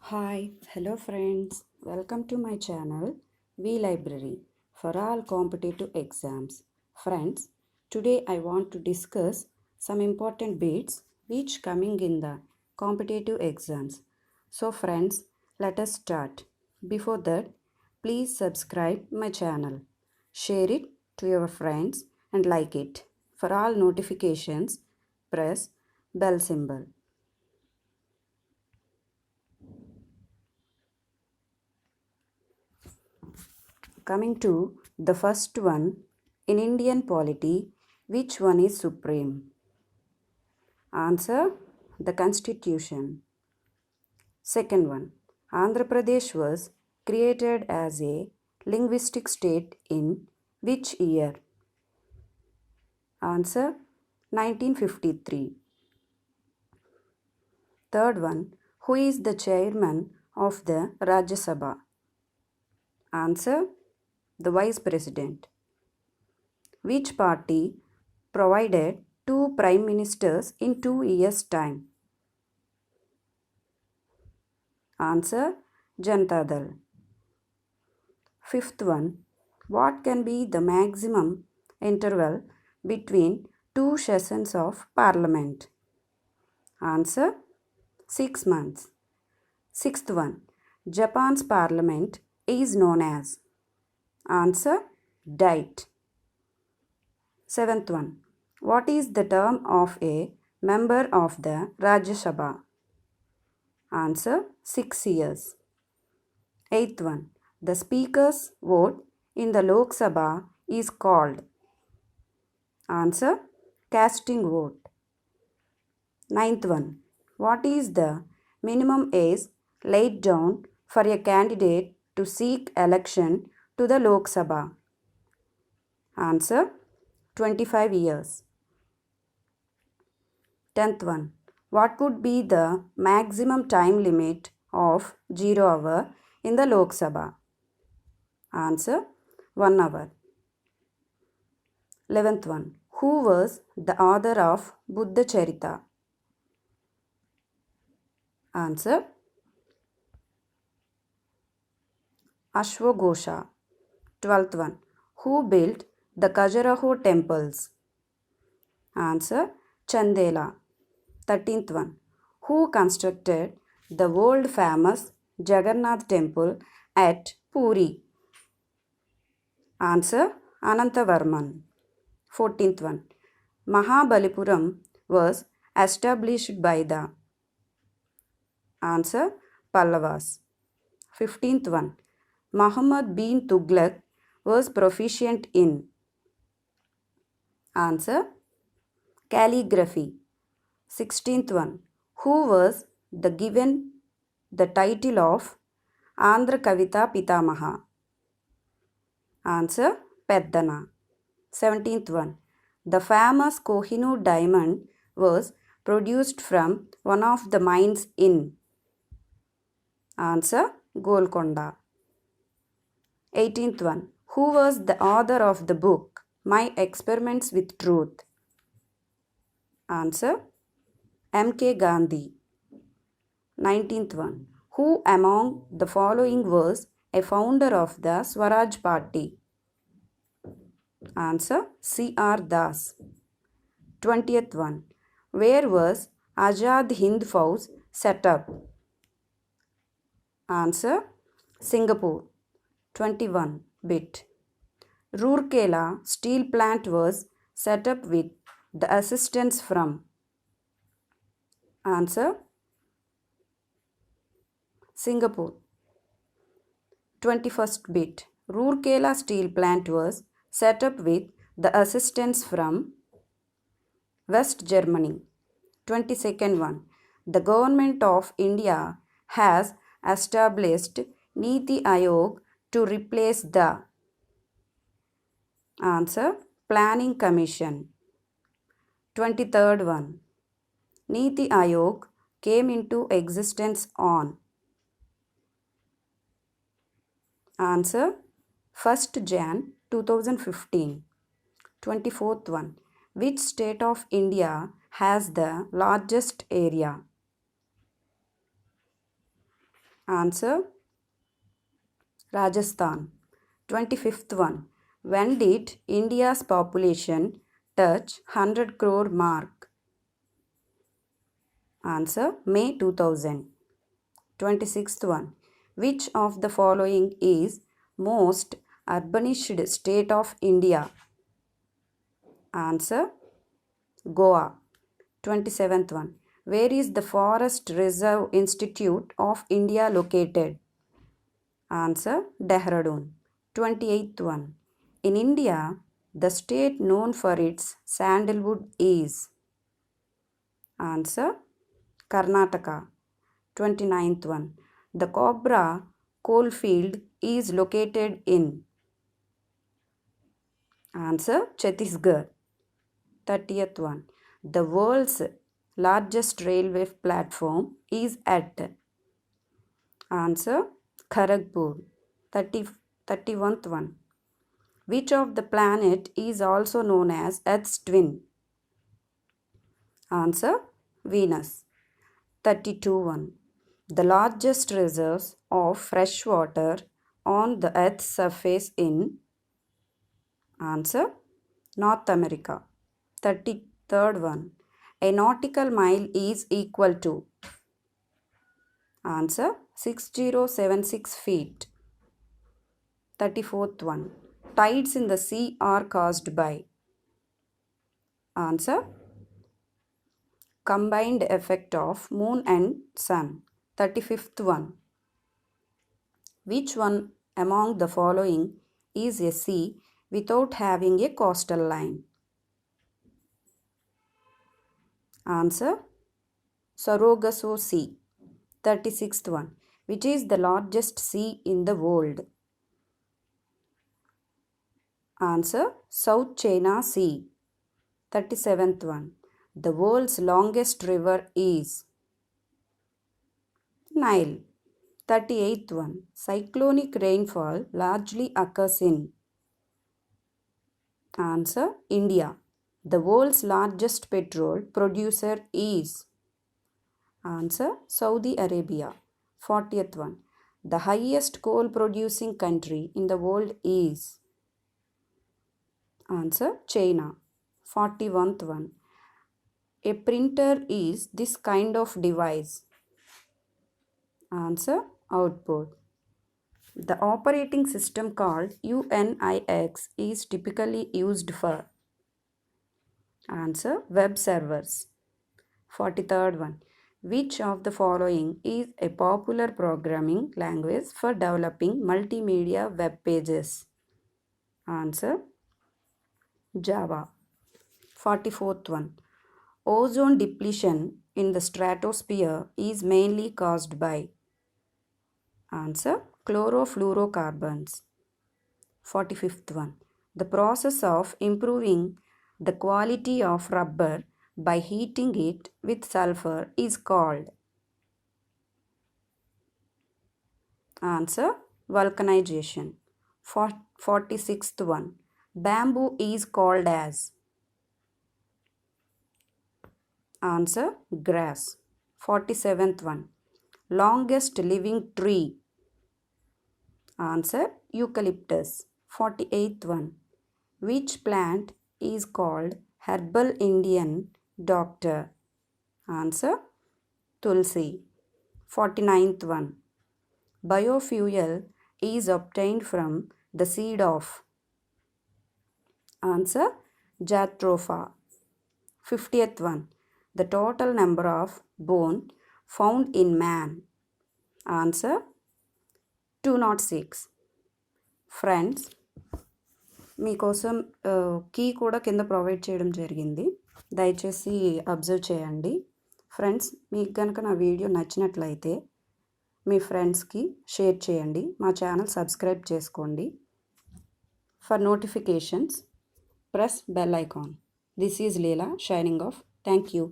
Hi, hello friends. Welcome to my channel V Library for all competitive exams. Friends, today I want to discuss some important bits which coming in the competitive exams. So friends, let us start. Before that, please subscribe my channel. Share it to your friends and like it. For all notifications, press bell symbol. Coming to the first one, in Indian polity, which one is supreme? Answer, the Constitution. Second one, Andhra Pradesh was created as a linguistic state in which year? Answer, 1953. Third one, who is the chairman of the Rajya Sabha? Answer, the Vice President. Which party provided two prime ministers in 2 years' time? Answer, Janata Dal. Fifth one, what can be the maximum interval between two sessions of Parliament? Answer, 6 months. Sixth one, Japan's Parliament is known as? Answer, Diet. Seventh one, what is the term of a member of the Rajya Sabha? Answer, 6 years. Eighth one, the speaker's vote in the Lok Sabha is called? Answer, casting vote. Ninth one, what is the minimum age laid down for a candidate to seek election to the Lok Sabha? Answer, 25 years. 10th one, what would be the maximum time limit of 0 hour in the Lok Sabha? Answer, 1 hour. 11th one, who was the author of Buddha Charita? Answer, Ashwagosha. 12th one, who built the Khajuraho temples? Answer, Chandela. 13th one, who constructed the world famous Jagannath temple at Puri? Answer, Anantavarman. 14th one, Mahabalipuram was established by the? Answer, Pallavas. 15th one, Muhammad bin Tughlaq was proficient in? Answer, calligraphy. 16th one, who was given the title of Andhra Kavita Pitamaha? Answer, Peddana. 17th one, the famous Kohinoor diamond was produced from one of the mines in? Answer, Golconda. 18th one, who was the author of the book My Experiments with Truth? Answer, M.K. Gandhi. 19th one, who among the following was a founder of the Swaraj Party? Answer, C.R. Das. 20th one, where was Azad Hind Fauj set up? Answer, Singapore. 21 bit. Rourkela steel plant was set up with the assistance from? Answer, Singapore. 21st bit. Rourkela steel plant was set up with the assistance from? West Germany. 22nd one. The government of India has established Niti Aayog to replace the? Answer, Planning Commission. 23rd one. Niti Aayog came into existence on? Answer, 1st Jan 2015. 24th one. Which state of India has the largest area? Answer Rajasthan. 25th one. When did India's population touch 100 crore mark? Answer May 2000. 26th one. Which of the following is most urbanized state of India? Answer Goa. 27th one. Where is the Forest Reserve Institute of India located? Answer Dehradun. 28th one. In India, the state known for its sandalwood is? Answer Karnataka. 29th one. The Cobra coalfield is located in? Answer Chhattisgarh. 30th one. The world's largest railway platform is at? Answer Kharagpur. 31st one. Which of the planet is also known as Earth's twin? Answer Venus. 32nd one. The largest reserves of fresh water on the Earth's surface in? Answer North America. 33rd one. A nautical mile is equal to? Answer 6076 feet. 34th one. Tides in the sea are caused by? Answer combined effect of moon and sun. 35th one. Which one among the following is a sea without having a coastal line? Answer Sargasso Sea. 36th one. Which is the largest sea in the world? Answer South China Sea. 37th one. The world's longest river is? Nile. 38th one. Cyclonic rainfall largely occurs in? Answer India. The world's largest petrol producer is? Answer Saudi Arabia. 40th one. The highest coal producing country in the world is? Answer China. 41st one. A printer is this kind of device? Answer outboard. The operating system called UNIX is typically used for? Answer web servers. 43rd one. Which of the following is a popular programming language for developing multimedia web pages? Answer Java. 44th one. Ozone depletion in the stratosphere is mainly caused by? Answer chlorofluorocarbons. 45th one. The process of improving the quality of rubber by heating it with sulfur is called? Answer vulcanization. 46th one. Bamboo is called as? Answer grass. 47th one. Longest living tree? Answer eucalyptus. 48th one. Which plant is called herbal Indian doctor? Answer tulsi. 49th one. Biofuel is obtained from the seed of? Answer Jatropha. 50th one. The total number of bone found in man? Answer 206. Friends మీకోసం key కూడా కింద provide చేయడం జరిగింది, దయచేసి observe చేయండి. Friends మీకు కనుక నా వీడియో నచ్చినట్లయితే మీ ఫ్రెండ్స్కి షేర్ చేయండి, మా ఛానల్ సబ్స్క్రైబ్ చేసుకోండి. For notifications press bell icon. This is Leela signing off. Thank you.